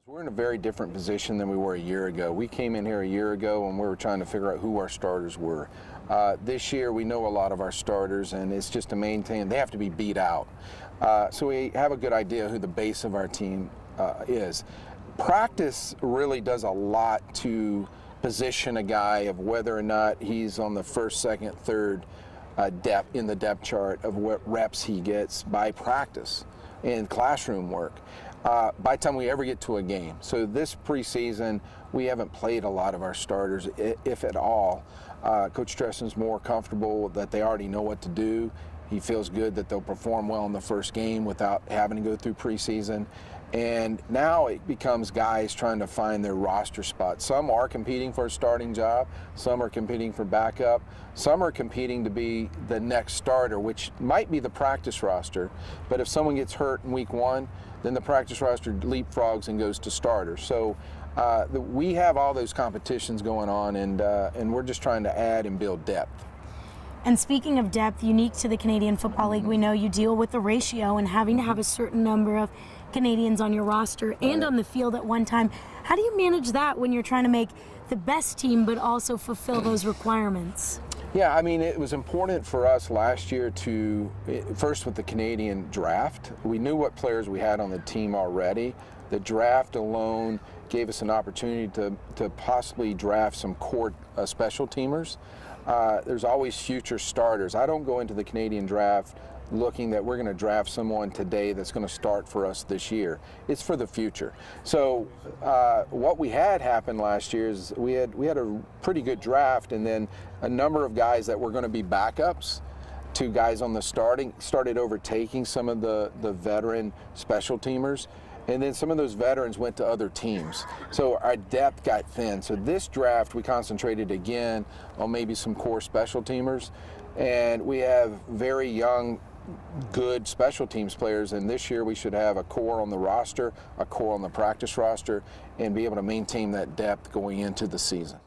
We're in a very different position than we were a year ago. We came in here a year ago and we were trying to figure out who our starters were. This year we know a lot of our starters, and it's just to maintain, they have to be beat out. So we have a good idea who the base of our team is. Practice really does a lot to position a guy of whether or not he's on the first, second, third depth in the depth chart of what reps he gets by practice and classroom work. By the time we ever get to a game. So this preseason, we haven't played a lot of our starters, if at all. Coach Treston's more comfortable that they already know what to do. He feels good that they'll perform well in the first game without having to go through preseason. And now it becomes guys trying to find their roster spot. Some are competing for a starting job, some are competing for backup, some are competing to be the next starter, which might be the practice roster. But if someone gets hurt in week one, then the practice roster leapfrogs and goes to starters. So we have all those competitions going on, and we're just trying to add and build depth. And speaking of depth, unique to the Canadian Football League, we know you deal with the ratio and having to have a certain number of Canadians on your roster and on the field at one time. How do you manage that when you're trying to make the best team but also fulfill those requirements? Yeah, I mean, it was important for us last year to, first with the Canadian draft, we knew what players we had on the team already. The draft alone gave us an opportunity to possibly draft some core special teamers. There's always future starters. I don't go into the Canadian draft looking that we're going to draft someone today that's going to start for us this year. It's for the future. So what we had happen last year is we had a pretty good draft, and then a number of guys that were going to be backups to guys on the started overtaking some of the veteran special teamers. And then some of those veterans went to other teams. So our depth got thin. So this draft, we concentrated again on maybe some core special teamers. And we have very young, good special teams players. And this year we should have a core on the roster, a core on the practice roster, and be able to maintain that depth going into the season.